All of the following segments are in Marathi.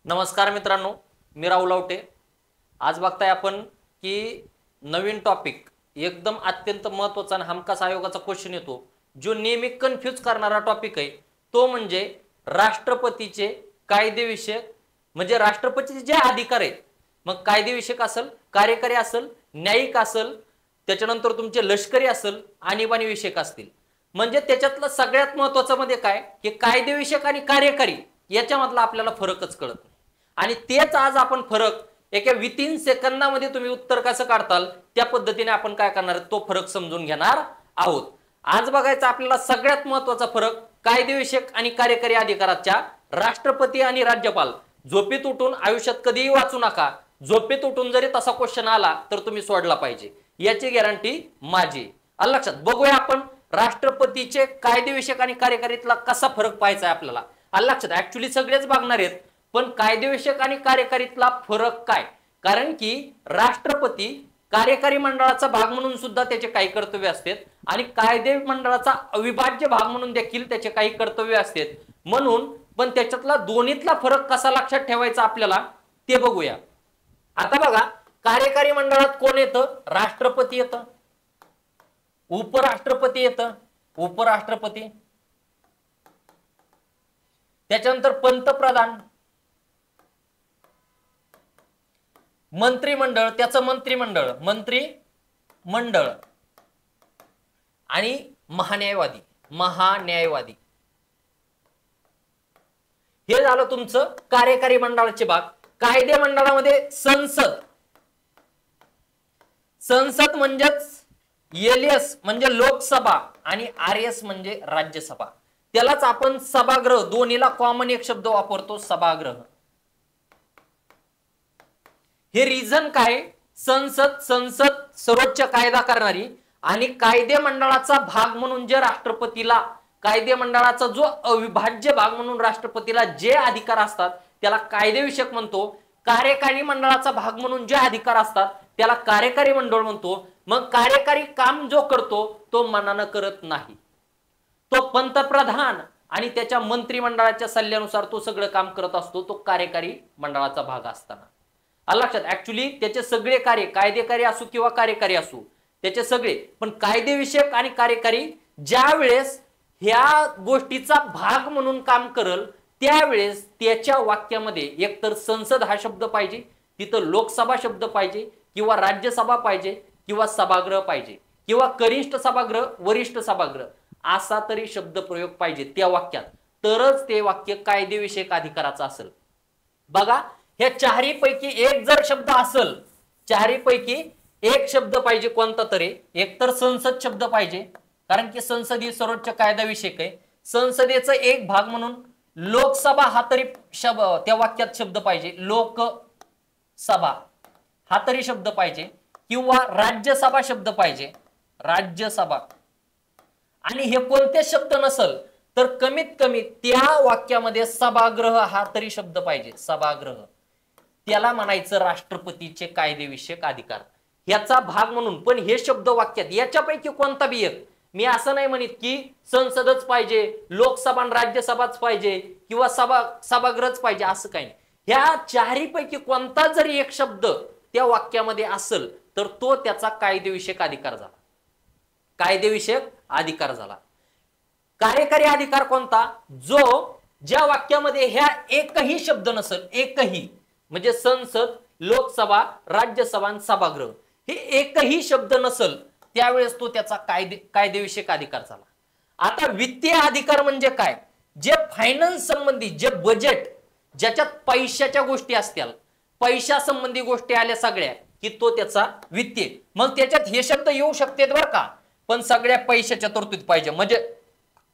नमस्कार मित्रांनो, मी राहुल आवटे। आज बघताय आपण की नवीन टॉपिक एकदम अत्यंत महत्त्वाचा आणि हमखास आयोगाचा क्वेश्चन येतो, जो नेहमी कन्फ्यूज करणारा टॉपिक आहे। तो म्हणजे राष्ट्रपतीचे कायदेविषयक, म्हणजे राष्ट्रपतीचे जे अधिकार आहेत, मग कायदेविषयक असेल, कार्यकारी असेल, न्यायिक असेल, त्याच्यानंतर तुमचे लष्करी असेल, आणीबाणी विषयक असतील। म्हणजे त्याच्यातलं सगळ्यात महत्त्वाचं म्हणजे काय की कायदेविषयक आणि कार्यकारी याच्यामधला आपल्याला फरकच कळत नाही। आणि तेच आज आपण फरक एका विथिन सेकंदामध्ये तुम्ही उत्तर कसं काढताल त्या पद्धतीने आपण काय करणार तो फरक समजून घेणार आहोत। आज बघायचं आपल्याला सगळ्यात महत्त्वाचा फरक कायदेविषयक आणि कार्यकारी अधिकाराच्या राष्ट्रपती आणि राज्यपाल। झोपेत उठून आयुष्यात कधीही वाचू नका, झोपेत उठून जरी तसा क्वेश्चन आला तर तुम्ही सोडला पाहिजे, याची गॅरंटी माझी। लक्षात बघूया आपण राष्ट्रपतीचे कायदेविषयक आणि कार्यकारीतला कसा फरक पाहायचा आहे आपल्याला। लक्षात ऍक्च्युअली सगळेच बघणार आहेत, पण कायदेविषयक आणि कार्यकारीतला फरक काय, कारण की राष्ट्रपती कार्यकारी मंडळाचा भाग म्हणून सुद्धा त्याचे काही कर्तव्य असतात आणि कायदे मंडळाचा अविभाज्य भाग म्हणून देखील त्याचे काही कर्तव्य असतात। म्हणून पण त्याच्यातला दोन्हीतला फरक कसा लक्षात ठेवायचा आपल्याला ते बघूया। आता बघा, कार्यकारी मंडळात कोण येतं? राष्ट्रपती येतं, उपराष्ट्रपती येतं, उपराष्ट्रपती, त्याच्यानंतर पंतप्रधान, मंत्रिमंडळ, त्याचं मंत्रिमंडळ, मंत्रिमंडळ आणि महान्यायवादी, महान्यायवादी। हे झालं तुमचं कार्यकारी मंडळाचे भाग। कायदे मंडळामध्ये संसद, संसद म्हणजेच एलएस म्हणजे लोकसभा आणि आरएस म्हणजे राज्यसभा। त्यालाच आपण सभागृह, दोन्हीला कॉमन एक शब्द वापरतो, सभागृह। हे रिझन काय? संसद सर्वोच्च कायदा करणारी आणि कायदे मंडळाचा भाग म्हणून जे राष्ट्रपतीला, कायदे मंडळाचा जो अविभाज्य भाग म्हणून राष्ट्रपतीला जे अधिकार असतात त्याला कायदेविषयक म्हणतो। कार्यकारी मंडळाचा भाग म्हणून जे अधिकार असतात त्याला कार्यकारी मंडळ म्हणतो। मग कार्यकारी काम जो करतो तो मनानं करत नाही, तो पंतप्रधान आणि त्याच्या मंत्रिमंडळाच्या सल्ल्यानुसार तो सगळं काम करत असतो, तो कार्यकारी मंडळाचा भाग असताना। लक्षात ऍक्च्युअली त्याचे सगळे कार्य, कायदेकारी असो किंवा कार्यकारी असो, त्याचे सगळे, पण कायदेविषयक आणि कार्यकारी ज्या वेळेस ह्या गोष्टीचा भाग म्हणून काम करल त्यावेळेस त्याच्या वाक्यामध्ये एकतर संसद हा शब्द पाहिजे, तिथं लोकसभा शब्द पाहिजे, किंवा राज्यसभा पाहिजे, किंवा सभागृह पाहिजे, किंवा कनिष्ठ सभागृह, वरिष्ठ सभागृह असा तरी शब्द प्रयोग पाहिजे त्या वाक्यात, तरच ते वाक्य कायदेविषयक अधिकाराचं असेल। बघा, ह्या चारहीपैकी एक जर शब्द असेल, चारहीपैकी एक शब्द पाहिजे कोणता तरी, एकतर संसद शब्द पाहिजे, कारण की संसद ही सर्वोच्च कायदाविषयक आहे। संसदेचा एक भाग म्हणून लोकसभा हा तरी शब्द त्या वाक्यात शब्द पाहिजे, लोकसभा हा तरी शब्द पाहिजे, किंवा राज्यसभा शब्द पाहिजे, राज्यसभा। आणि हे कोणते शब्द नसल तर कमीत कमी त्या वाक्यामध्ये सभागृह हा तरी शब्द पाहिजे, सभागृह। त्याला म्हणायचं राष्ट्रपतीचे कायदेविषयक अधिकार, ह्याचा भाग म्हणून। पण हे शब्द वाक्यात याच्यापैकी कोणता बी एक, मी असं नाही म्हणत की संसदच पाहिजे, लोकसभा आणि राज्यसभाच पाहिजे, किंवा सभागृहच पाहिजे, असं काही नाही। ह्या चारहीपैकी कोणता जरी एक शब्द त्या वाक्यामध्ये असेल तर तो त्याचा कायदेविषयक अधिकार झाला, कायदेविषयक अधिकार झाला। कार्यकारी अधिकार कोणता? जो ज्या वाक्यामध्ये ह्या एकही शब्द नसेल, एकही, म्हणजे संसद, लोकसभा, राज्यसभा आणि सभागृह हे एकही शब्द नसेल त्यावेळेस तो त्याचा कायदेविषयक अधिकार झाला। आता वित्तीय अधिकार म्हणजे काय? जे फायनान्स संबंधी, जे बजेट, ज्याच्यात पैशाच्या गोष्टी असतील, पैशा संबंधी गोष्टी आल्या सगळ्या की तो त्याचा वित्तीय। मग त्याच्यात हे शब्द येऊ शकतात बरं का, पण सगळ्या पैशाच्या तरतूद पाहिजे, म्हणजे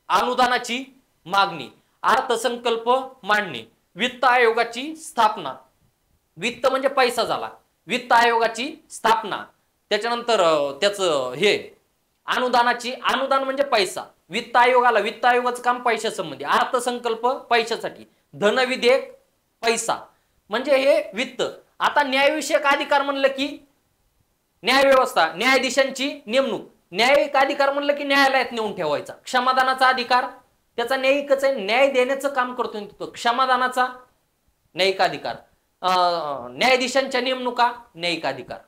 अनुदानाची मागणी, अर्थसंकल्प मांडणी, वित्त आयोगाची स्थापना, वित्त म्हणजे पैसा झाला, वित्त आयोगाची स्थापना, त्याच्यानंतर त्याचं हे अनुदानाची, अनुदान म्हणजे पैसा, वित्त आयोगाला, वित्त आयोगाचं काम पैशा संबंधी, अर्थसंकल्प पैशासाठी, धनविधेयक पैसा, म्हणजे हे वित्त। आता न्यायविषयक अधिकार म्हणलं की न्याय व्यवस्था, न्यायाधीशांची नेमणूक, न्यायिक अधिकार म्हणलं की न्यायालयात नेऊन ठेवायचा। क्षमादानाचा अधिकार त्याचा न्यायिकच आहे, न्याय देण्याचं काम करतो तो, क्षमादानाचा न्यायिक अधिकार. न्यायाधीशांच्या नेमणुका न्यायिक अधिकार.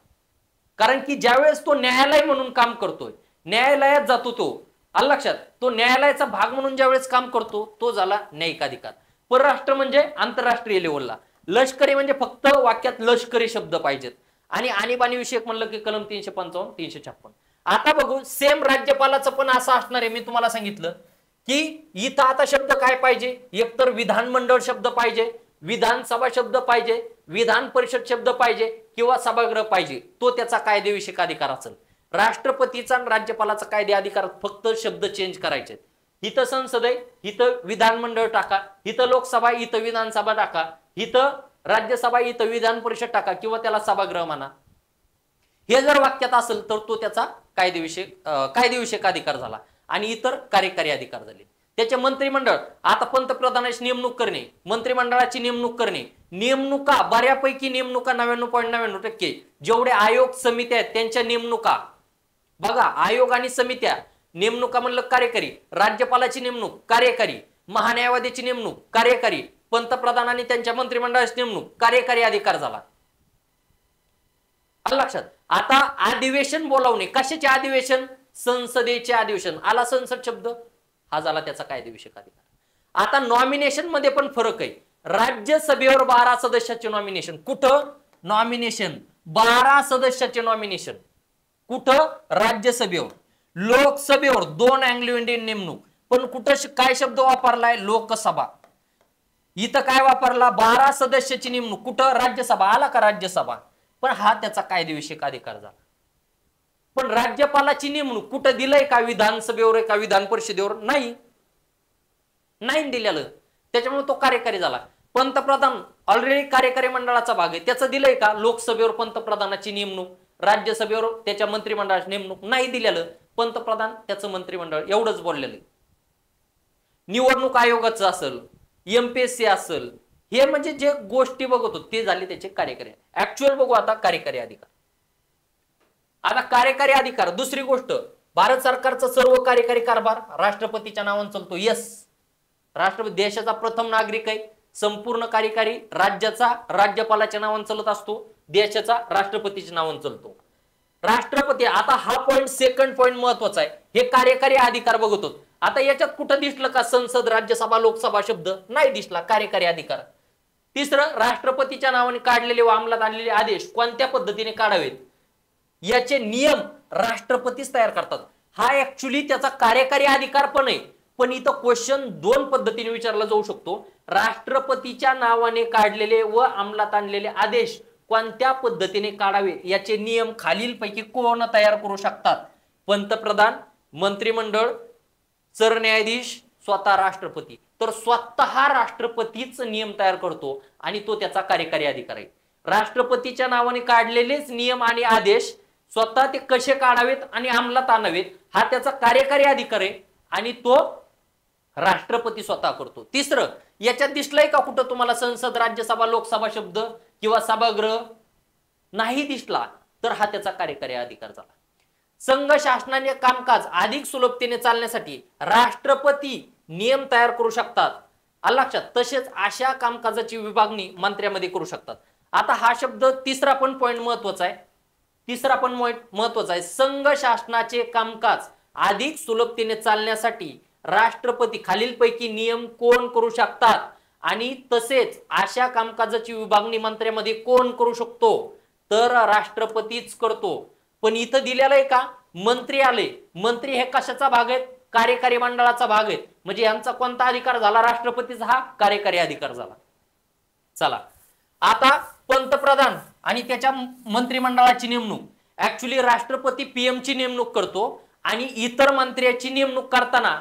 कारण की ज्यावेळेस तो न्यायालय म्हणून काम करतोय, न्यायालयात जातो तो, आलं लक्षात, तो न्यायालयाचा भाग म्हणून ज्यावेळेस काम करतो तो झाला न्यायिक अधिकार. परराष्ट्र म्हणजे आंतरराष्ट्रीय लेवलला. लष्करी म्हणजे फक्त वाक्यात लष्करी शब्द पाहिजेत. आणि आणीबाणी विषयक म्हणलं की कलम 355 356. आता बघू सेम राज्यपालाचं पण असं असणार आहे. मी तुम्हाला सांगितलं की इथं आता शब्द काय पाहिजे, एकतर विधानमंडळ शब्द पाहिजे, विधानसभा शब्द पाहिजे, विधान परिषद शब्द पाहिजे किंवा सभागृह पाहिजे. तो त्याचा कायदेविषयक अधिकार असेल. राष्ट्रपतीचा आणि राज्यपालाचा कायदे अधिकार फक्त शब्द चेंज करायचे. इथं संसद आहे, इथं विधानमंडळ टाका, इथं लोकसभा, इथं विधानसभा टाका, इथं राज्यसभा, इथं विधान परिषद टाका किंवा त्याला सभागृह म्हणा. हे जर वाक्यात असेल तर तो त्याचा कायदेविषयक अधिकार झाला. आणि इतर कार्यकारी अधिकार झाले. त्याचे मंत्रिमंडळ, आता पंतप्रधानाची नेमणूक करणे, मंत्रिमंडळाची नेमणूक करणे, नेमणुका बऱ्यापैकी नेमणुका 99.99% जेवढे आयोग समित्या आहेत त्यांच्या नेमणुका बघा. आयोग आणि समित्या, नेमणुका म्हणलं कार्यकारी, राज्यपालाची नेमणूक कार्यकारी, महान्यायवादीची नेमणूक कार्यकारी, पंतप्रधान आणि त्यांच्या मंत्रिमंडळाची नेमणूक कार्यकारी अधिकार झाला. लक्षात. आता अधिवेशन बोलावणे, कशाचे अधिवेशन, संसदेचे अधिवेशन, आला संसद शब्द, हा झाला त्याचा कायदेविषयक अधिकार. आता नॉमिनेशन मध्ये पण फरक आहे. राज्यसभेवर 12 सदस्याचे नॉमिनेशन, कुठं नॉमिनेशन 12 सदस्याचे नॉमिनेशन, कुठं राज्यसभेवर. लोकसभेवर 2 अँग्लो इंडियन नेमणूक, पण कुठं काय शब्द वापरलाय, लोकसभा. इथं काय वापरला, 12 सदस्याची नेमणूक, कुठं राज्यसभा, आला का राज्यसभा, पण हा त्याचा कायदेविषयक अधिकार झाला. पण राज्यपालाची नेमणूक कुठं दिलंय का, विधानसभेवर का विधान परिषदेवर, नाही दिलेलं, त्याच्यामुळे तो कार्यकारी झाला. पंतप्रधान ऑलरेडी कार्यकारी मंडळाचा भाग आहे, त्याचं दिलंय का, लोकसभेवर पंतप्रधानाची नेमणूक, राज्यसभेवर त्याच्या मंत्रिमंडळाची नेमणूक, नाही दिलेलं, पंतप्रधान त्याचं मंत्रिमंडळ, एवढंच बोललेलं. निवडणूक आयोगाचं असेल, एमपीएससी असेल, हे म्हणजे जे गोष्टी बघतो ते झाले त्याचे कार्यकारी. ऍक्च्युअल बघू आता कार्यकारी अधिकार. आता कार्यकारी अधिकार, दुसरी गोष्ट, भारत सरकारचा सर्व कार्यकारी कारभार राष्ट्रपतीच्या नावाने चालतो. यस, राष्ट्रपती देशाचा प्रथम नागरिक आहे. संपूर्ण कार्यकारी राज्याचा राज्यपालाच्या नावाने चालत असतो, देशाचा राष्ट्रपतीच्या नावाने चालतो. राष्ट्रपती, आता हा पॉइंट, सेकंड पॉइंट महत्वाचा आहे. हे कार्यकारी अधिकार बघतो. आता याच्यात कुठं दिसलं का संसद, राज्यसभा, लोकसभा शब्द, नाही दिसला, कार्यकारी अधिकार. तिसरं, राष्ट्रपतीच्या नावाने काढलेले व अंमलात आणलेले आदेश कोणत्या पद्धतीने काढावेत याचे नियम राष्ट्रपतीच तयार करतात. हा ऍक्च्युली त्याचा कार्यकारी अधिकार पण आहे. पण इथं क्वेश्चन 2 पद्धतीने विचारला जाऊ शकतो. राष्ट्रपतीच्या नावाने काढलेले व अंमलात आणलेले आदेश कोणत्या पद्धतीने काढावे याचे नियम खालीलपैकी कोण तयार करू शकतात, पंतप्रधान, मंत्रिमंडळ, सरन्यायाधीश, स्वतः राष्ट्रपती. तर स्वतः राष्ट्रपतीच नियम तयार करतो आणि तो त्याचा कार्यकारी अधिकार आहे. राष्ट्रपतीच्या नावाने काढलेलेच नियम आणि आदेश स्वतः ते कसे काढावेत आणि अंमलात आणावेत हा त्याचा कार्यकारी अधिकार आहे आणि तो राष्ट्रपती स्वतः करतो. तिसरं, याच्यात दिसलंय का कुठं तुम्हाला संसद, राज्यसभा, लोकसभा शब्द किंवा सभागृह, नाही दिसला तर हा त्याचा कार्यकारी अधिकार झाला. संघ शासनाने कामकाज अधिक सुलभतेने चालण्यासाठी राष्ट्रपती नियम तयार करू शकतात, लक्षात. तसेच अशा कामकाजाची विभागणी मंत्र्यामध्ये करू शकतात. आता हा शब्द तिसरा पण पॉइंट महत्वाचा आहे. संघ शासनाचे कामकाज अधिक सुलभतेने चालण्यासाठी राष्ट्रपती खालीलपैकी नियम कोण करू शकतात आणि तसेच अशा कामकाजाची विभागणी मंत्र्यामध्ये कोण करू शकतो, तर राष्ट्रपतीच करतो. पण इथं दिलेलं आहे का, मंत्री आले, मंत्री हे कशाचा भाग आहेत, कार्यकारी मंडळाचा भाग आहे. म्हणजे यांचा कोणता अधिकार झाला, राष्ट्रपतीचा हा कार्यकारी अधिकार झाला. चला, आता पंतप्रधान आणि त्याच्या मंत्रिमंडळाची नेमणूक, ऍक्च्युली राष्ट्रपती पीएम ची नेमणूक करतो आणि इतर मंत्र्याची नेमणूक करताना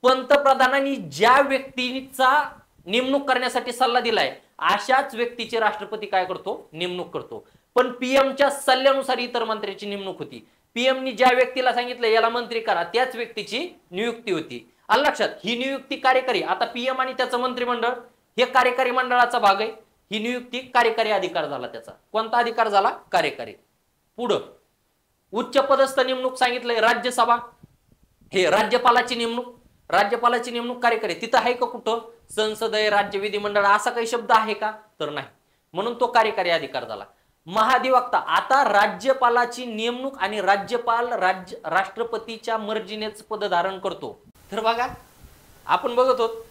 पंतप्रधानांनी ज्या व्यक्तीचा नेमणूक करण्यासाठी सल्ला दिलाय अशाच व्यक्तीची राष्ट्रपती काय करतो, नेमणूक करतो. पण पीएमच्या सल्ल्यानुसार इतर मंत्र्याची नेमणूक होती. पीएमनी ज्या व्यक्तीला सांगितलं याला मंत्री करा त्याच व्यक्तीची नियुक्ती होती. आलं लक्षात. ही नियुक्ती कार्यकारी, आता पीएम आणि त्याचं मंत्रिमंडळ हे कार्यकारी मंडळाचा भाग आहे. ही नियुक्ती कार्यकारी अधिकार झाला. त्याचा कोणता अधिकार झाला, कार्यकारी. पुढं उच्च पदस्थ नेमणूक सांगितलंय, राज्यसभा, हे राज्यपालाची नेमणूक. राज्यपालाची नेमणूक कार्यकारी तिथं आहे का कुठं? संसद आहे, राज्य विधिमंडळ असा काही शब्द आहे का? तर नाही, म्हणून तो कार्यकारी अधिकार झाला. महाधिवक्ता, आता राज्यपालाची नेमणूक आणि राज्यपाल राष्ट्रपतीच्या मर्जीनेच पद धारण करतो. तर बघा आपण बघत आहोत,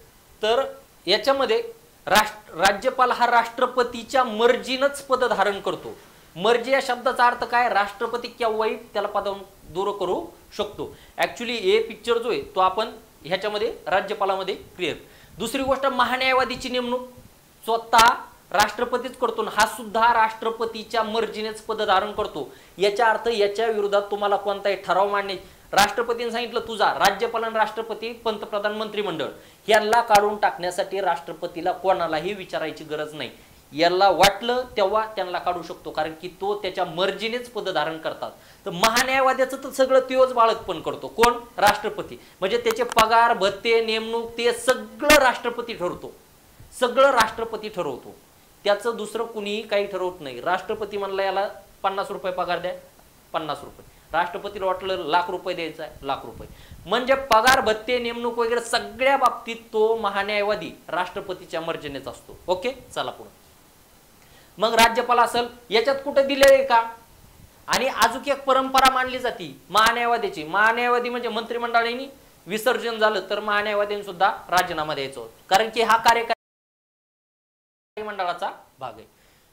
तर याच्यामध्ये राज्यपाल हा राष्ट्रपतीच्या मर्जीनच पद धारण करतो. मर्जी या शब्दाचा अर्थ काय? राष्ट्रपती केव्हाही त्याला पदावरून दूर करू शकतो. ऍक्च्युली हे पिक्चर जो आहे तो आपण ह्याच्यामध्ये राज्यपालामध्ये क्लिअर. दुसरी गोष्ट, महान्यायवादीची नेमणूक स्वतः राष्ट्रपतीच करतो, हा सुद्धा राष्ट्रपतीच्या मर्जीनेच पद धारण करतो. याचा अर्थ याच्या विरोधात तुम्हाला कोणताही ठराव मांडणे, राष्ट्रपतीने सांगितलं तुझा, राज्यपाल, राष्ट्रपती, पंतप्रधान, मंत्रिमंडळ यांना काढून टाकण्यासाठी राष्ट्रपतीला कोणालाही विचारायची गरज नाही. याला वाटलं तेव्हा त्यांना काढू शकतो, कारण की तो त्याच्या मर्जीनेच पद धारण करतात. तर महान्यायवाद्याचं तर सगळं तोच बाळगपण करतो. कोण? राष्ट्रपती. म्हणजे त्याचे पगार, भत्ते, नेमणूक ते सगळं राष्ट्रपती ठरवतो, सगळं राष्ट्रपती ठरवतो. त्याचं दुसरं कुणीही काही ठरवत नाही. राष्ट्रपती म्हणला याला 50 रुपये पगार द्या, 50 रुपये. राष्ट्रपतीला वाटलं ₹1,00,000 द्यायचा आहे, ₹1,00,000. म्हणजे पगार, भत्ते, नेमणूक वगैरे सगळ्या बाबतीत तो महान्यायवादी राष्ट्रपतीच्या मर्जीनेच असतो. ओके, चला पुढे. मग राज्यपाल असेल, याच्यात कुठे दिलेले का? आणि अजून एक परंपरा मानली जाते महान्यायवादीची. महान्यायवादी म्हणजे मंत्रिमंडळाने विसर्जन झालं तर महान्यायवादीने सुद्धा राजीनामा द्यायचा, कारण की हा कार्यकारी मंडळाचा भाग आहे.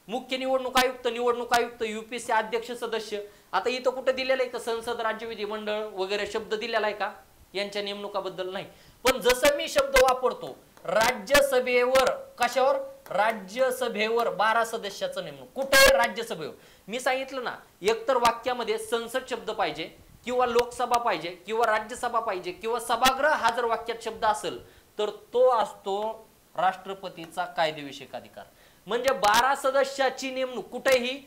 मुख्य निवडणूक आयुक्त, UPSC अध्यक्ष सदस्य. आता इथं कुठे दिलेलं आहे का संसद, राज्य विधिमंडळ वगैरे शब्द दिलेला आहे का? यांच्या नेमणुकाबद्दल नाही. पण जसं मी शब्द वापरतो राज्यसभेवर, कशावर? राज्यसभेवर 12 सदस्याचं नेमणूक. कुठे? राज्यसभेवर. मी सांगितलं ना, एकतर वाक्यामध्ये संसद शब्द पाहिजे, किंवा लोकसभा पाहिजे, किंवा राज्यसभा पाहिजे, किंवा सभागृह हा जर वाक्यात शब्द असेल तर तो असतो राष्ट्रपतीचा कायदेविषयक अधिकार. म्हणजे 12 सदस्याची नेमणूक कुठेही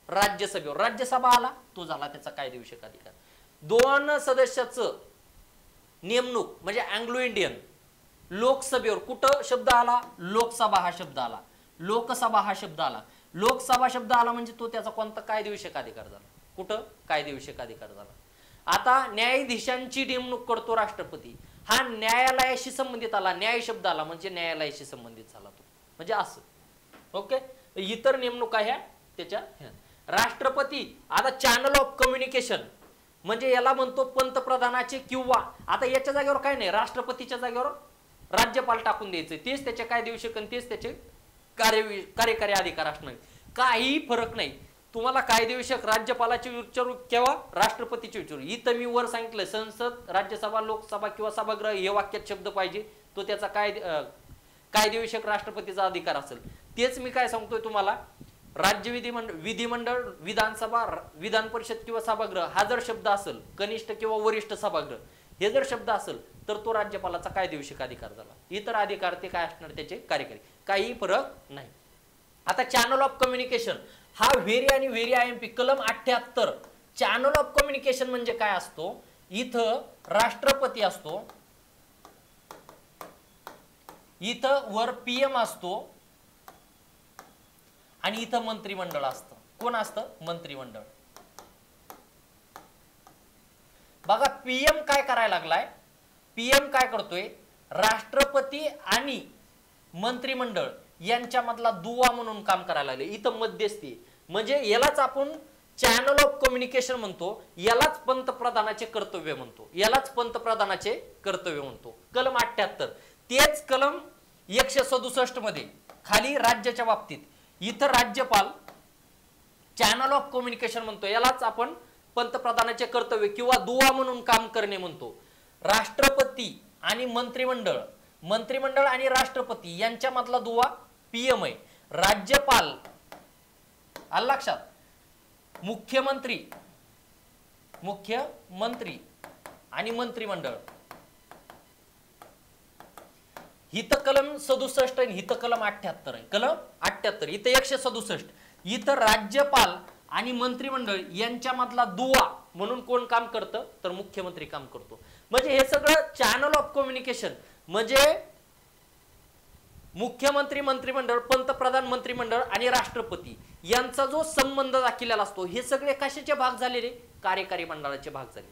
राज्यसभेवर. राज्यसभा आला तो झाला त्याचा कायदेविषयक अधिकार. 2 सदस्याचं नेमणूक म्हणजे अँग्लो इंडियन. लोकसभेवर कुठं शब्द आला? लोकसभा हा शब्द आला, लोकसभा हा शब्द आला. लोकसभा शब्द आला म्हणजे तो त्याचा कोणता कायदेविषयक अधिकार झाला? कुठं? कायदेविषयक अधिकार झाला. आता न्यायाधीशांची नेमणूक करतो राष्ट्रपती, हा न्यायालयाशी संबंधित आला, न्याय शब्द आला म्हणजे न्यायालयाशी संबंधित झाला तो, म्हणजे असं. ओके, इतर नेमणुका ह्या त्याच्या. राष्ट्रपती, आता चॅनल ऑफ कम्युनिकेशन म्हणजे याला म्हणतो पंतप्रधानाचे, किंवा आता याच्या जागेवर काय नाही, राष्ट्रपतीच्या जागेवर राज्यपाल टाकून द्यायचे, तेच त्याचे कायदेविषयक आणि तेच त्याचे कार्यकारी अधिकार असणार. काही फरक नाही. तुम्हाला कायदेविषयक राज्यपालाचे विचारू किंवा राष्ट्रपतीचे विचारू. इथं मी वर सांगितलं संसद, राज्यसभा, लोकसभा किंवा सभागृह हे वाक्यात शब्द पाहिजे, तो त्याचा कायदेविषयक राष्ट्रपतीचा अधिकार असेल. तेच मी काय सांगतोय तुम्हाला, राज्य विधिमंडळ, विधानसभा, विधान परिषद किंवा सभागृह हा जर शब्द असेल, कनिष्ठ किंवा वरिष्ठ सभागृह हे जर शब्द असेल तर तो राज्यपालाचा कायदेविषयक अधिकार झाला. इतर अधिकार ते काय असणार? त्याचे कार्यकारी. काही फरक नाही. आता चॅनल ऑफ कम्युनिकेशन हा व्हेरी आणि व्हेरी IMP कलम 78. चॅनल ऑफ कम्युनिकेशन म्हणजे काय असतो? इथं राष्ट्रपती असतो, इथं वर PM असतो आणि इथं मंत्रिमंडळ असतं. कोण असतं? मंत्रिमंडळ. बघा PM काय करायला लागलाय? PM काय करतोय? राष्ट्रपती आणि मंत्रिमंडळ यांच्यामधला दुवा म्हणून काम करायला लागले. इथं मध्यस्थी म्हणजे यालाच आपण चॅनल ऑफ कम्युनिकेशन म्हणतो, यालाच पंतप्रधानाचे कर्तव्य म्हणतो, यालाच पंतप्रधानाचे कर्तव्य म्हणतो. कलम 78. तेच कलम 167 मध्ये खाली राज्याच्या बाबतीत इथं राज्यपाल चॅनल ऑफ कम्युनिकेशन म्हणतो, यालाच आपण पंतप्रधानाचे कर्तव्य किंवा दुवा म्हणून काम करणे म्हणतो. राष्ट्रपती आणि मंत्रिमंडळ आणि राष्ट्रपती यांच्यामधला दुवा PM आहे. राज्यपाल आलं लक्षात, मुख्यमंत्री आणि मंत्रिमंडळ. हिथं कलम 67 आणि हिथं कलम 78 आहे. कलम 78 इथं 167. इथं राज्यपाल आणि मंत्रिमंडळ यांच्यामधला दुवा म्हणून कोण काम करतं? तर मुख्यमंत्री काम करतो. म्हणजे हे सगळं चॅनल ऑफ कम्युनिकेशन म्हणजे मुख्यमंत्री, मंत्रिमंडळ, पंतप्रधान, मंत्रिमंडळ आणि राष्ट्रपती यांचा जो संबंध दाखवलेला असतो, हे सगळे कशाचे भाग झालेले? कार्यकारी मंडळाचे भाग झाले.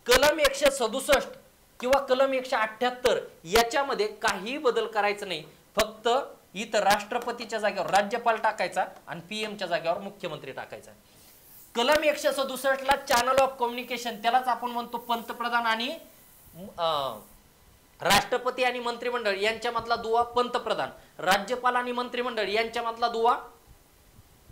कलम 167 किंवा कलम 178 याच्यामध्ये काही बदल करायचं नाही, फक्त इथं राष्ट्रपतीच्या जागेवर राज्यपाल टाकायचा आणि पीएमच्या जागेवर मुख्यमंत्री टाकायचा. कलम 167 ला चॅनल ऑफ कम्युनिकेशन, त्यालाच आपण म्हणतो पंतप्रधान आणि राष्ट्रपती आणि मंत्रिमंडळ यांच्यामधला दुवा पंतप्रधान, राज्यपाल आणि मंत्रिमंडळ यांच्यामधला दुवा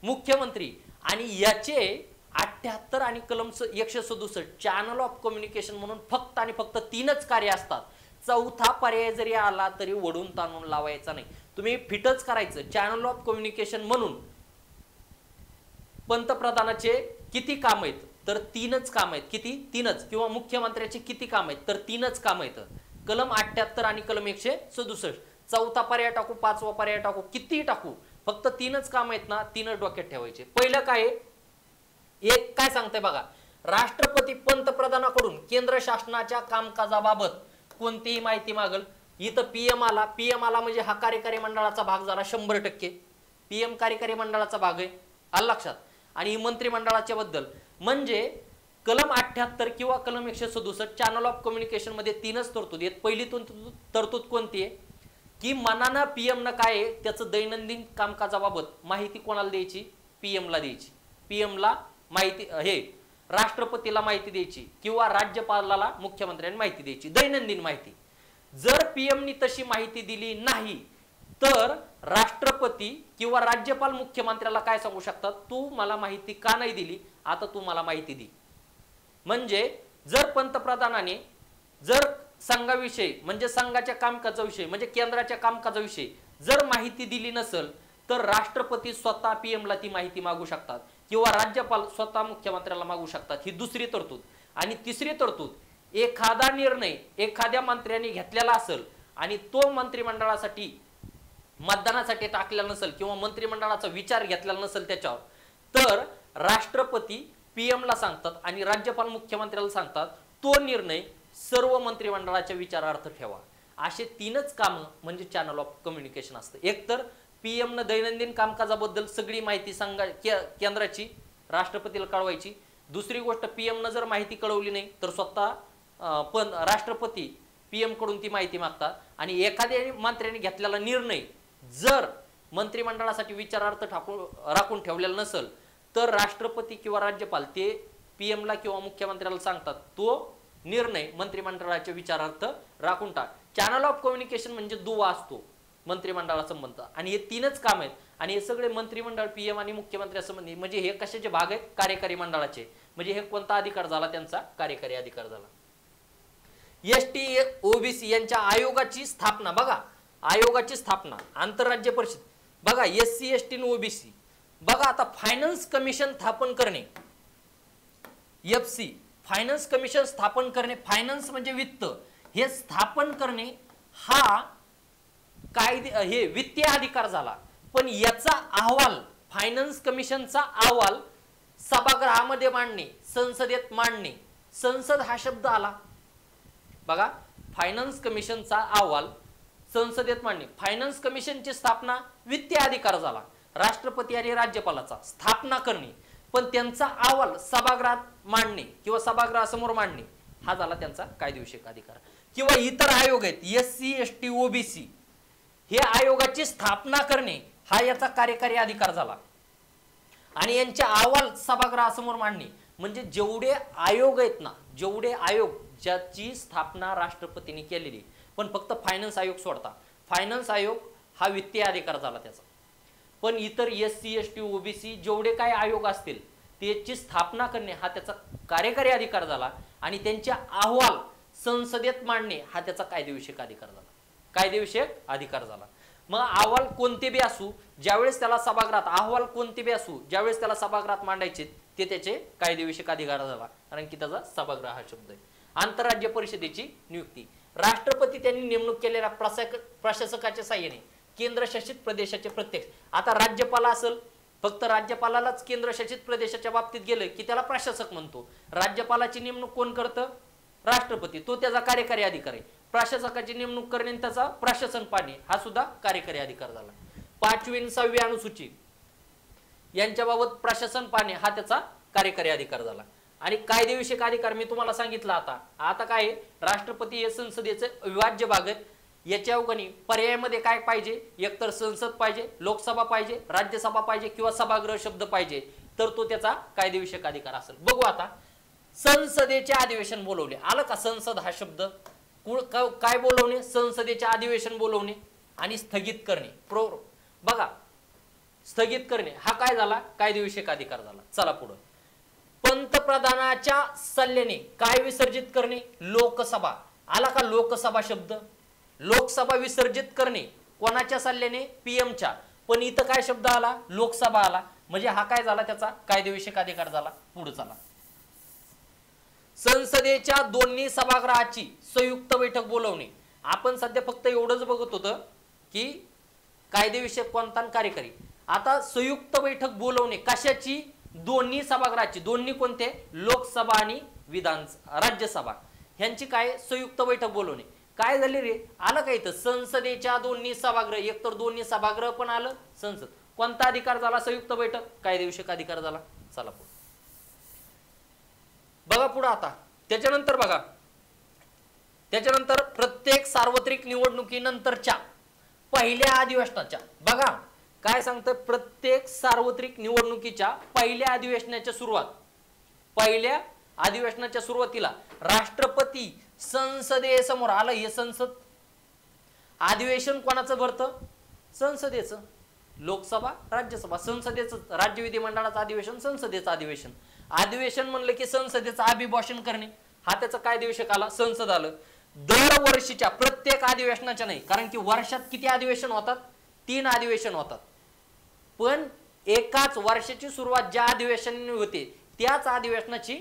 मुख्यमंत्री. आणि याचे 78 आणि कलम 167 चॅनल ऑफ कम्युनिकेशन म्हणून फक्त आणि फक्त 3च कार्य असतात. चौथा पर्याय जरी आला तरी वडून ताणून लावायचा नाही, तुम्ही फिटच करायचं. चॅनल ऑफ कम्युनिकेशन म्हणून पंतप्रधानाचे किती काम आहेत तर 3च काम आहेत. किती? 3च. किंवा मुख्यमंत्र्याचे किती काम आहेत तर 3च काम आहेत. कलम 78 आणि कलम 167. चौथा पर्याय टाकू, पाचवा पर्याय टाकू, किती टाकू, फक्त 3च काम आहेत ना, 3च डोक्यात ठेवायचे. पहिलं काय? एक काय सांगतंय बघा, राष्ट्रपती पंतप्रधानाकडून केंद्र शासनाच्या कामकाजाबाबत कोणतीही माहिती मागल. इथं पीएम आला, पीएम आला म्हणजे हा कार्यकारी मंडळाचा भाग झाला 100%. पीएम कार्यकारी मंडळाचा भाग आहे, आलं लक्षात. आणि मंत्रिमंडळाच्या बद्दल म्हणजे कलम 78 किंवा कलम 167 चॅनल ऑफ कम्युनिकेशन मध्ये 3च तरतूद आहेत. पहिली तरतूद कोणती आहे की मनानं पीएम न काय आहे त्याचं दैनंदिन कामकाजाबाबत माहिती कोणाला द्यायची? पीएमला द्यायची. पीएमला माहिती, हे राष्ट्रपतीला माहिती द्यायची किंवा राज्यपालाला मुख्यमंत्र्यांनी माहिती द्यायची, दैनंदिन माहिती. जर पीएमनी तशी माहिती दिली नाही तर राष्ट्रपती किंवा राज्यपाल मुख्यमंत्र्याला काय सांगू शकतात? तू मला माहिती का नाही दिली, आता तू मला माहिती दे. म्हणजे जर पंतप्रधानाने जर संघाविषयी म्हणजे संघाच्या कामकाजाविषयी म्हणजे केंद्राच्या कामकाजाविषयी जर माहिती दिली नसेल तर राष्ट्रपती स्वतः पीएमला ती माहिती मागू शकतात किंवा राज्यपाल स्वतः मुख्यमंत्र्याला मागू शकतात. ही दुसरी तरतूद. आणि तिसरी तरतूद, एखादा निर्णय एखाद्या मंत्र्याने घेतलेला असेल आणि तो मंत्रिमंडळासाठी मतदानासाठी टाकलेला नसेल किंवा मंत्रिमंडळाचा विचार घेतलेला नसेल त्याच्यावर, तर राष्ट्रपती पीएमला सांगतात आणि राज्यपाल मुख्यमंत्र्याला सांगतात तो निर्णय सर्व मंत्रिमंडळाच्या विचारार्थ ठेवा. असे 3च काम म्हणजे चॅनल ऑफ कम्युनिकेशन असतं. एक तर पीएम न दैनंदिन कामकाजाबद्दल सगळी माहिती केंद्राची राष्ट्रपतीला कळवायची. दुसरी गोष्ट, पीएम न जर माहिती कळवली नाही तर स्वतः पण राष्ट्रपती पीएम कडून ती माहिती मागतात. आणि एखाद्या मंत्र्याने घेतलेला निर्णय जर मंत्रिमंडळासाठी विचारार्थ राखून ठेवलेला नसेल तर राष्ट्रपती किंवा राज्यपाल ते पीएमला किंवा मुख्यमंत्र्याला सांगतात तो निर्णय मंत्रिमंडळाच्या विचारार्थ राखून टाक. चॅनल ऑफ कम्युनिकेशन म्हणजे दुवा असतो मंत्रिमंडळा संबंध. आणि हे 3च काम आहेत. आणि हे सगळे मंत्रिमंडळ पीएम आणि मुख्यमंत्र्यासंबंधी म्हणजे हे कशाचे भाग आहेत? कार्यकारी मंडळाचे. म्हणजे हे कोणता अधिकार झाला? त्यांचा कार्यकारी अधिकार झाला. एसटी ओबीसी यांच्या आयोगाची स्थापना बघा, आयोगाची स्थापना आंतरराज्य परिषद बघा, एससी एसटी आणि ओबीसी बघा. आता फायनान्स कमिशन स्थापन करणे, एफसी फायनान्स कमिशन स्थापन करणे, फायनान्स म्हणजे वित्त, हे स्थापन करणे हा कायदे हे वित्तीय अधिकार झाला. पण याचा अहवाल, फायनान्स कमिशनचा अहवाल सभागृहामध्ये मांडणे, संसदेत मांडणे, संसद हा शब्द आला बघा. फायनान्स कमिशनचा अहवाल संसदेत मांडणे. फायनान्स कमिशनची स्थापना वित्तीय अधिकार झाला राष्ट्रपती आणि राज्यपालाचा स्थापना करणे, पण त्यांचा अहवाल सभागृहात मांडणे किंवा सभागृहासमोर मांडणे हा झाला त्यांचा कायदेविषयक अधिकार. किंवा इतर आयोग आहेत एससी एसटी ओबीसी, हे आयोगाची स्थापना करणे हा याचा कार्यकारी अधिकार झाला. आणि यांचे अहवाल सभागृहासमोर मांडणे म्हणजे जेवढे आयोग आहेत ना, जेवढे आयोग ज्याची स्थापना राष्ट्रपतींनी केलेली, पण फक्त फायनान्स आयोग सोडता, फायनान्स आयोग हा वित्तीय अधिकार झाला त्याचा. पण इतर एससी एसटी ओबीसी जेवढे काही आयोग असतील त्याची स्थापना करणे हा त्याचा कार्यकारी अधिकार झाला. आणि त्यांचे अहवाल संसदेत मांडणे हा त्याचा कायदेविषयक अधिकार झाला. कायदेविषयक अधिकार झाला. मग अहवाल कोणते बी असू, ज्यावेळेस त्याला सभागृहात अहवाल कोणते बी असू ज्यावेळेस त्याला सभागृहात मांडायचे ते त्याचे कायदेविषयक अधिकार झाला, कारण की त्याचा सभागृह हा शब्द आहे. आंतरराज्य परिषदेची नियुक्ती, राष्ट्रपती त्यांनी नेमणूक केलेल्या प्रशासकाच्या साहाय्याने केंद्रशासित प्रदेशाचे प्रत्यक्ष, आता राज्यपाल असेल फक्त राज्यपालालाच केंद्रशासित प्रदेशाच्या बाबतीत गेलं की त्याला प्रशासक म्हणतो. राज्यपालाची नेमणूक कोण करतं? राष्ट्रपती, तो त्याचा कार्यकारी अधिकार आहे. प्रशासकाची नेमणूक करणे त्याचा प्रशासन पाडणे हा सुद्धा कार्यकारी अधिकार झाला. 5वी आणि 6वी अनुसूची यांच्याबाबत प्रशासन पाडणे हा त्याचा कार्यकारी अधिकार झाला. आणि कायदेविषयक अधिकार मी तुम्हाला सांगितलं. आता काय आहे, राष्ट्रपती हे संसदेचे अविभाज्य भाग आहेत. याच्या अवघणी पर्यायामध्ये काय पाहिजे, एकतर संसद पाहिजे, लोकसभा पाहिजे, राज्यसभा पाहिजे किंवा सभागृह शब्द पाहिजे, तर तो त्याचा कायदेविषयक अधिकार असेल. बघू आता, संसदेचे अधिवेशन बोलवले. आलं का संसद हा शब्द? काय बोलवणे? संसदेचे अधिवेशन बोलवणे आणि स्थगित करणे. बघा, स्थगित करणे हा काय झाला? कायदेविषयक अधिकार झाला. चला पुढे. पंतप्रधानाच्या सल्ल्याने काय विसर्जित करणे? लोकसभा. आला का लोकसभा शब्द? लोकसभा विसर्जित करणे कोणाच्या सल्ल्याने? पीएमच्या. पण इथं काय शब्द आला? लोकसभा आला. म्हणजे हा काय झाला? त्याचा कायदेविषयक अधिकार झाला. पुढे चला. संसदेच्या दोन्ही सभागृहाची संयुक्त बैठक बोलवणे. आपण सध्या फक्त एवढंच बघत होतं की कायदेविषयक कोणता कार्यकारी. आता संयुक्त बैठक बोलवणे कशाची? दोन्ही सभागृहाची. दोन्ही कोणते? लोकसभा आणि राज्यसभा ह्यांची काय संयुक्त बैठक बोलवणे. काय झाले रे? आलं का इथं? संसदेच्या दोन्ही सभागृह, एकतर दोन्ही सभागृह पण आलं, संसद. कोणता अधिकार झाला? संयुक्त बैठक. कायदेविषयक अधिकार झाला. चला पुढे बघा. पुढे आता त्याच्यानंतर बघा, त्याच्यानंतर प्रत्येक सार्वत्रिक निवडणुकीनंतरच्या पहिल्या अधिवेशनाच्या, बघा काय सांगतं, प्रत्येक सार्वत्रिक निवडणुकीच्या पहिल्या अधिवेशनाच्या सुरुवातीला राष्ट्रपती संसदेसमोर आलं. हे संसद अधिवेशन कोणाचं भरतं? संसदेचं. लोकसभा, राज्यसभा. संसदेचं, राज्य विधिमंडळाचं अधिवेशन, संसदेचं अधिवेशन. अधिवेशन म्हणलं की संसदेचं अभिभाषण करणे, हा त्याचा कायदेविषयक आला. संसद आलं. दरवर्षीच्या प्रत्येक अधिवेशनाच्या नाही, कारण की वर्षात किती अधिवेशन होतात? 3 अधिवेशन होतात. पण एकाच वर्षाची सुरुवात ज्या अधिवेशनाने होते त्याच अधिवेशनाची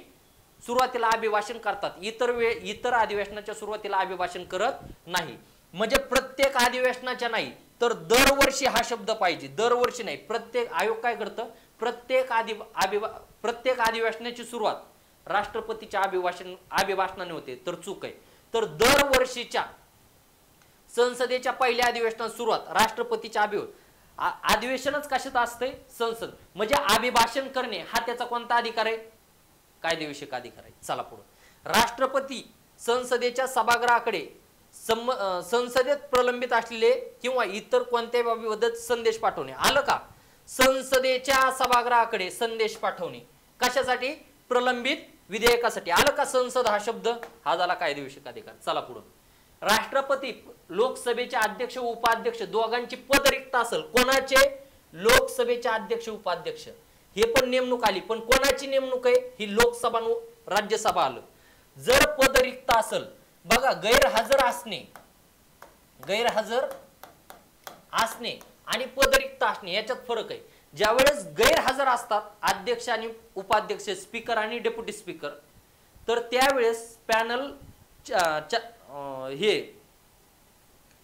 सुरुवातीला अभिभाषण करतात. इतर अधिवेशनाच्या सुरुवातीला अभिभाषण करत नाही. म्हणजे प्रत्येक अधिवेशनाच्या नाही, तर दरवर्षी हा शब्द पाहिजे. दरवर्षी नाही, प्रत्येक. आयोग काय करतं? प्रत्येक अधिवेशनाची सुरुवात राष्ट्रपतीच्या अभिभाषणाने होते, तर चूक आहे. तर दरवर्षीच्या संसदेच्या पहिल्या अधिवेशनात सुरुवात राष्ट्रपतीच्या अधिवेशनच कशात असते? संसद. म्हणजे अभिभाषण करणे हा त्याचा कोणता अधिकार आहे? कायदेविषयक अधिकार आहे. चला पुढे. राष्ट्रपती संसदेच्या सभागृहाकडे संसदेत प्रलंबित असलेले किंवा इतर कोणत्याही बाबीबद्दल संदेश पाठवणे. आलं का? संसदेच्या सभागृहाकडे संदेश पाठवणे कशासाठी? प्रलंबित विधेयकासाठी. आलं का? संसद हा शब्द हा झाला कायदेविषयक अधिकार. चला पुढे. राष्ट्रपती लोकसभेचे अध्यक्ष व उपाध्यक्ष दोघांची पद रिक्त असेल. कोणाचे? लोकसभेचे अध्यक्ष उपाध्यक्ष. हे पण नेमणूक आली, पण कोणाची नेमणूक आहे? ही लोकसभा राज्यसभा आलं. जर पद रिक्त असेल, बघा, गैरहजर असणे आणि पद रिक्त असणे याच्यात फरक आहे. ज्यावेळेस गैरहजर असतात अध्यक्ष आणि उपाध्यक्ष, स्पीकर आणि डेप्युटी स्पीकर, तर त्यावेळेस पॅनल हे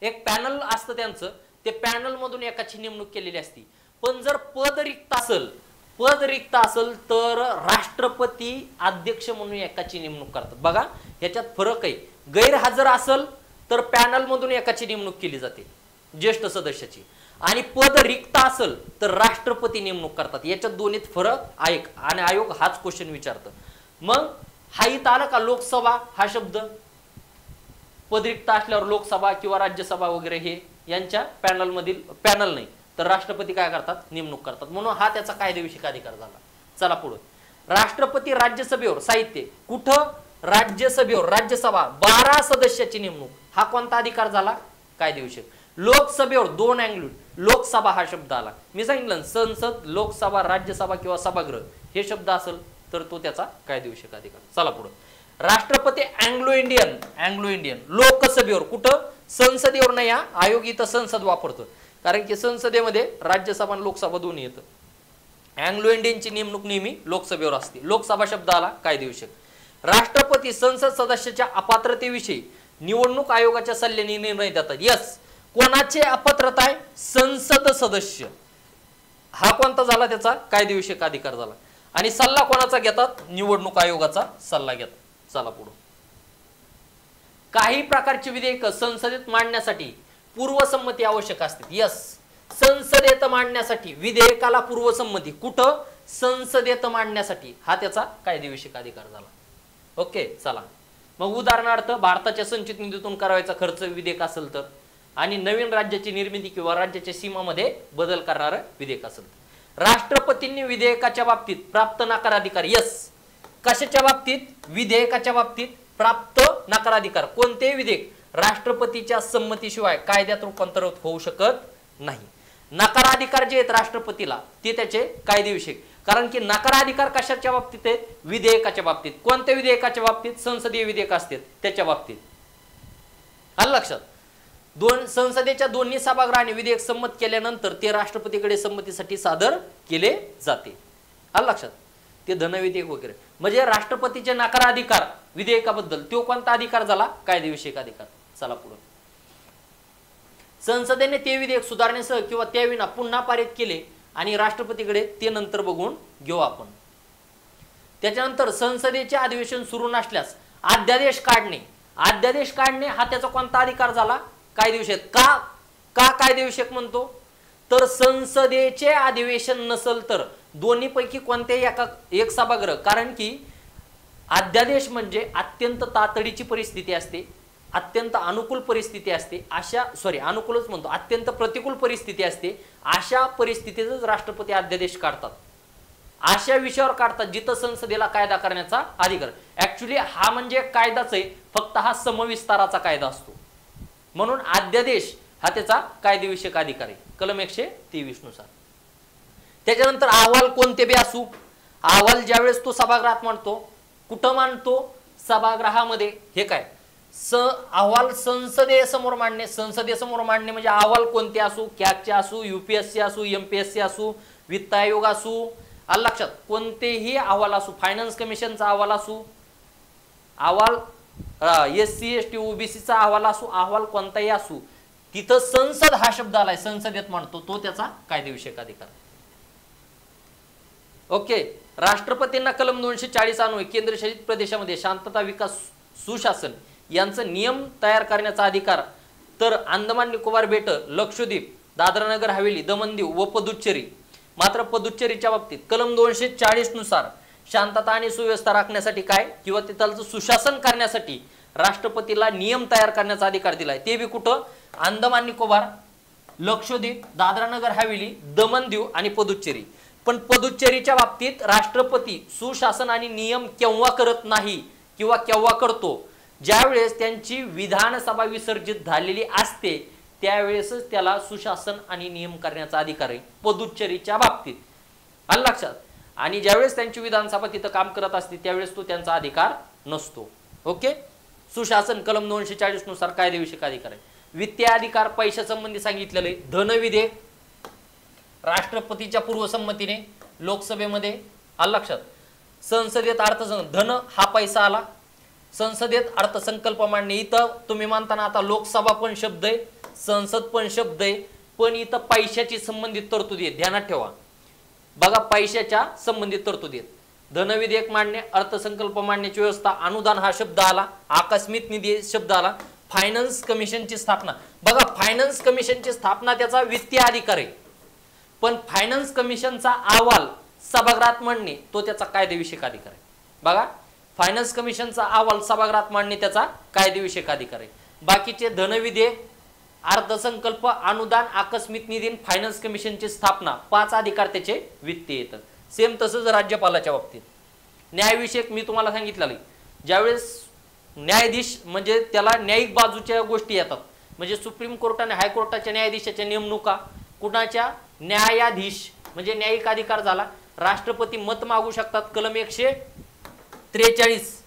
एक पॅनल असतं त्यांचं, ते पॅनल मधून एकाची नेमणूक केलेली असते. पण जर पद रिक्त असेल तर राष्ट्रपती अध्यक्ष म्हणून एकाची नेमणूक करतात. बघा ह्याच्यात फरक आहे. गैरहजर असेल तर पॅनल मधून एकाची नेमणूक केली जाते, ज्येष्ठ सदस्याची, आणि पद रिक्त असेल तर राष्ट्रपती नेमणूक करतात. याच्यात दोन्हीत फरक आहे आणि आयोग हाच क्वेश्चन विचारतं. मग हा इथं आला का लोकसभा हा शब्द? पद रिक्त असल्यावर लोकसभा किंवा राज्यसभा वगैरे हे यांच्या पॅनल नाही, तर राष्ट्रपती काय करतात? नेमणूक करतात. म्हणून हा त्याचा कायदेविषयक अधिकार झाला. चला पुढे. राष्ट्रपती राज्यसभेवर साहित्य. कुठं? राज्यसभेवर. राज्यसभा 12 सदस्याची नेमणूक हा कोणता अधिकार झाला? कायदेविषयक. लोकसभेवर 2 अँग्लो. लोकसभा हा शब्द आला. मी सांगितलं संसद, लोकसभा, राज्यसभा किंवा सभागृह हे शब्द असेल तर तो त्याचा कायदेविषयक अधिकार. चला पुढे. राष्ट्रपती अँग्लो इंडियन लोकसभेवर. कुठं? संसदेवर नाही. आयोग इथं संसद वापरतो, कारण की संसदेमध्ये राज्यसभा आणि लोकसभा दोन्ही येतं. अँग्लो इंडियनची नेमणूक नेहमी लोकसभेवर असते. लोकसभा शब्द आला कायदेविषयक. राष्ट्रपती संसद सदस्याच्या अपात्रतेविषयी निवडणूक आयोगाच्या सल्ल्याने निर्णय देतात. यस, कोणाचे अपात्रता आहे? संसद सदस्य. हा कोणता झाला? त्याचा कायदेविषयक अधिकार झाला. आणि सल्ला कोणाचा घेतात? निवडणूक आयोगाचा सल्ला घेतात. चला पुढे. काही प्रकारचे विधेयक संसदेत मांडण्यासाठी पूर्वसंमती आवश्यक असते. यस, संसदेत मांडण्यासाठी विधेयकाला पूर्वसंमती. कुठं? संसदेत मांडण्यासाठी हा त्याचा कायदेविषयक अधिकार झाला. ओके, चला मग उदाहरणार्थ भारताच्या संचित निधीतून करायचा खर्च विधेयक असेल तर, आणि नवीन राज्याची निर्मिती किंवा राज्याच्या सीमामध्ये बदल करणारं विधेयक असेल तर. राष्ट्रपतींनी विधेयकाच्या बाबतीत प्राप्त नकाराधिकार. यस, कशाच्या बाबतीत? विधेयकाच्या बाबतीत प्राप्त नकाराधिकार. कोणतेही विधेयक राष्ट्रपतीच्या संमतीशिवाय कायद्यात रूपांतरित होऊ शकत नाही. नकाराधिकार जे आहेत राष्ट्रपतीला ते त्याचे कायदेविषयक. कारण की नकाराधिकार कशाच्या बाबतीत आहेत? विधेयकाच्या बाबतीत. कोणत्या विधेयकाच्या बाबतीत? संसदीय विधेयक असतात त्याच्या बाबतीत. आलं लक्षात? संसदेच्या दोन्ही सभागृहाने विधेयक संमत केल्यानंतर ते राष्ट्रपतीकडे संमतीसाठी सादर केले जाते. आलं लक्षात? ते धनविधेयक वगैरे. म्हणजे राष्ट्रपतीचे नकाराधिकार विधेयकाबद्दल तो कोणता अधिकार झाला? कायदेविषयक अधिकार. चला पुढे. संसदेने ते विधेयक सुधारणेसह किंवा त्याविना पुन्हा पारित केले आणि राष्ट्रपतीकडे ते नंतर बघून घेऊ आपण. त्याच्यानंतर संसदेचे अधिवेशन सुरू नसल्यास अध्यादेश काढणे. अध्यादेश काढणे हा त्याचा कोणता अधिकार झाला? कायदेविषयक. का कायदेविषयक म्हणतो? तर संसदेचे अधिवेशन नसेल तर दोन्हीपैकी कोणत्याही एक सभागृह, कारण की अध्यादेश म्हणजे अत्यंत तातडीची परिस्थिती असते, अत्यंत अनुकूल परिस्थिती असते, अनुकूलच म्हणतो, अत्यंत प्रतिकूल परिस्थिती असते. अशा परिस्थितीतच राष्ट्रपती अध्यादेश काढतात. अशा विषयावर काढतात जिथं संसदेला कायदा करण्याचा अधिकार. ऍक्च्युली हा म्हणजे कायदाच आहे, फक्त हा समविस्ताराचा कायदा असतो. म्हणून अध्यादेश हा त्याचा कायदेविषयक अधिकार आहे कलम 123 नुसार. त्याच्यानंतर अहवाल कोणते बी असू, अहवाल ज्यावेळेस तो सभागृहात मांडतो, कुठं मांडतो? सभागृहामध्ये. हे काय? अहवाल संसदेसमोर मांडणे. संसदेसमोर मांडणे म्हणजे अहवाल कोणते असू, कॅगचे असू, UPSC असू, MPSC असू, वित्त आयोग असू. आलं लक्षात? कोणतेही अहवाल असू, फायनान्स कमिशनचा अहवाल असू, अहवाल SC ST OBCचा अहवाल असू, अहवाल कोणताही असू, तिथं संसद हा शब्द आलाय, संसदेत मांडतो, तो त्याचा कायदेविषयक अधिकार. ओके. राष्ट्रपतींना कलम 240 अन्वये केंद्रशासित प्रदेशामध्ये शांतता, विकास, सुशासन यांचा नियम तयार करण्याचा अधिकार. तर अंदमान निकोबार बेट, लक्षद्वीप, दादरा नगर हवेली, दमण दीव व पुदुच्चेरी. मात्र पुदुच्चेरीच्या बाबतीत कलम 240 नुसार शांतता आणि सुव्यवस्था राखण्यासाठी काय किंवा तिथलं सुशासन करण्यासाठी राष्ट्रपतीला नियम तयार करण्याचा अधिकार दिलाय. ते बी कुठं? अंदमान निकोबार, लक्षद्वीप, दादरा नगर हवेली, दमण दीव आणि पुदुच्चेरी. पण पुदुच्चेरीच्या बाबतीत राष्ट्रपती सुशासन आणि नियम केव्हा करत नाही किंवा केव्हा करतो? ज्यावेळेस त्यांची विधानसभा विसर्जित झालेली असते त्यावेळेसच त्याला सुशासन आणि नियम करण्याचा अधिकार आहे पुदुच्चेरीच्या बाबतीत. आलं लक्षात? आणि ज्यावेळेस त्यांची विधानसभा तिथं काम करत असते त्यावेळेस तो त्यांचा अधिकार नसतो. ओके. सुशासन कलम 240 नुसार कायदेविषयक अधिकार आहे. वित्तीय अधिकार पैशासंबंधी सांगितलेलं आहे. धन विधेयक राष्ट्रपतीच्या पूर्वसंमतीने लोकसभेमध्ये. आलं लक्षात? संसदेत धन हा पैसा आला. संसदेत अर्थसंकल्प मांडणे. इथं तुम्ही मानताना आता लोकसभा पण शब्द आहे, संसद पण शब्द आहे, पण इथं पैशाची संबंधित तरतुदी आहे. ध्यानात ठेवा बघा, पैशाच्या संबंधित तरतुदी आहेत. धन विधेयक मांडणे, अर्थसंकल्प मांडण्याची व्यवस्था, अनुदान हा शब्द आला, आकस्मिक निधी शब्द आला, फायनान्स कमिशनची स्थापना. बघा, फायनान्स कमिशनची स्थापना त्याचा वित्तीय अधिकार आहे, पण फायनान्स कमिशनचा अहवाल सभागृहात मांडणे तो त्याचा कायदेविषयक अधिकार आहे. बघा, फायनान्स कमिशनचा अहवाल सभागृहात मांडणे त्याचा कायदेविषयक अधिकार आहे. बाकीचे धन विधेयक, अर्थसंकल्प, अनुदान, आकस्मिक निधी, फायनान्स कमिशनची स्थापना 5 अधिकार त्याचे वित्तीय येतात. सेम तसंच राज्यपालाच्या बाबतीत. न्यायविषयक मी तुम्हाला सांगितलेलं, ज्यावेळेस न्यायाधीश म्हणजे त्याला न्यायिक बाजूच्या गोष्टी येतात, म्हणजे सुप्रीम कोर्ट आणि हायकोर्टाच्या न्यायाधीशाच्या नेमणुका, कुणाच्या? न्यायाधीश म्हणजे न्यायिक अधिकार झाला. राष्ट्रपती मत मागू शकतात कलम 143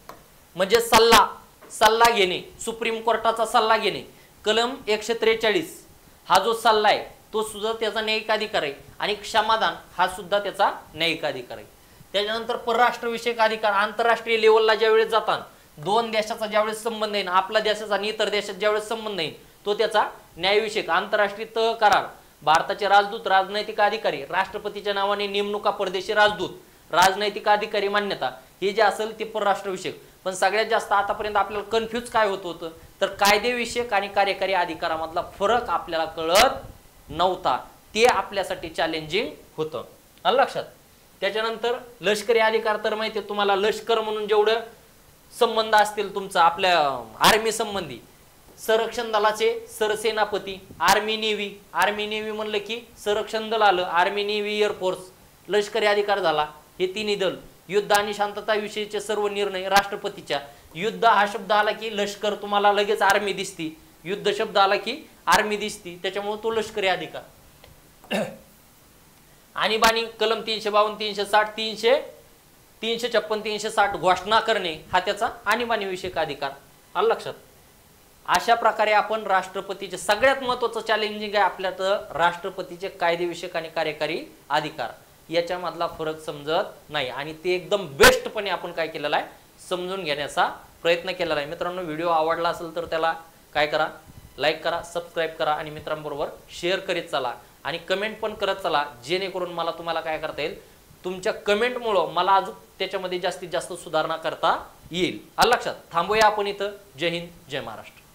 म्हणजे सल्ला घेणे, सुप्रीम कोर्टाचा सल्ला घेणे. कलम 143 हा जो सल्ला आहे तो सुद्धा त्याचा न्यायिक अधिकार आहे, आणि क्षमादान हा सुद्धा त्याचा न्यायिक अधिकार आहे. त्याच्यानंतर परराष्ट्र विषयक अधिकार, आंतरराष्ट्रीय लेवलला ज्यावेळेस जातात, दोन देशाचा ज्यावेळेस संबंध आहे, आपला देशाचा आणि इतर देशात ज्यावेळेस संबंध आहे, तो त्याचा न्यायविषयक. आंतरराष्ट्रीय तह करार, भारताचे राजदूत, राजनैतिक अधिकारी, राष्ट्रपतीच्या नावाने नेमणुका, परदेशी राजदूत, राजनैतिक अधिकारी मान्यता, हे जे असेल ते परराष्ट्र विषयक. पण सगळ्यात जास्त आतापर्यंत आपल्याला कन्फ्यूज काय होत होतं, तर कायदेविषयक आणि कार्यकारी अधिकारामधला फरक आपल्याला कळत नव्हता. ते आपल्यासाठी चॅलेंजिंग होतं. आलं लक्षात? त्याच्यानंतर लष्करी अधिकार तर माहिती आहे तुम्हाला, लष्कर म्हणून जेवढं संबंध असतील तुमचा आपल्या आर्मी संबंधी, संरक्षण दलाचे सरसेनापती, आर्मी नेव्ही म्हणलं की संरक्षण दल आलं, आर्मी नेव्ही एअरफोर्स, लष्करी अधिकार झाला, हे तिन्ही दल. युद्ध आणि शांतता विषयीचे सर्व निर्णय राष्ट्रपतीच्या. युद्ध हा शब्द आला की लष्कर तुम्हाला लगेच आर्मी दिसती, युद्ध शब्द आला की आर्मी दिसती, त्याच्यामुळे तो लष्करी अधिकार. आणीबाणी कलम 352, 360, 356, 360 घोषणा करणे हा त्याचा आणीबाणी विषयक अधिकार. आलं लक्षात. अशा प्रकारे आपण राष्ट्रपतीचे सगळ्यात महत्वाचं चॅलेंजिंग आहे आपल्यात राष्ट्रपतीचे कायदेविषयक आणि कार्यकारी अधिकार, याच्यामधला फरक समजत नाही आणि ते एकदम बेस्टपणे आपण काय केलेलं आहे समजून घेण्याचा प्रयत्न केलेला आहे. मित्रांनो, व्हिडिओ आवडला असेल तर त्याला काय करा, लाईक करा, सबस्क्राईब करा आणि मित्रांबरोबर शेअर करीत चला आणि कमेंट पण करत चला, जेणेकरून मला तुम्हाला काय करता येईल, तुमच्या कमेंटमुळं मला अजून त्याच्यामध्ये जास्तीत जास्त सुधारणा करता येईल. आलं लक्षात. थांबूया आपण इथं. जय हिंद, जय महाराष्ट्र.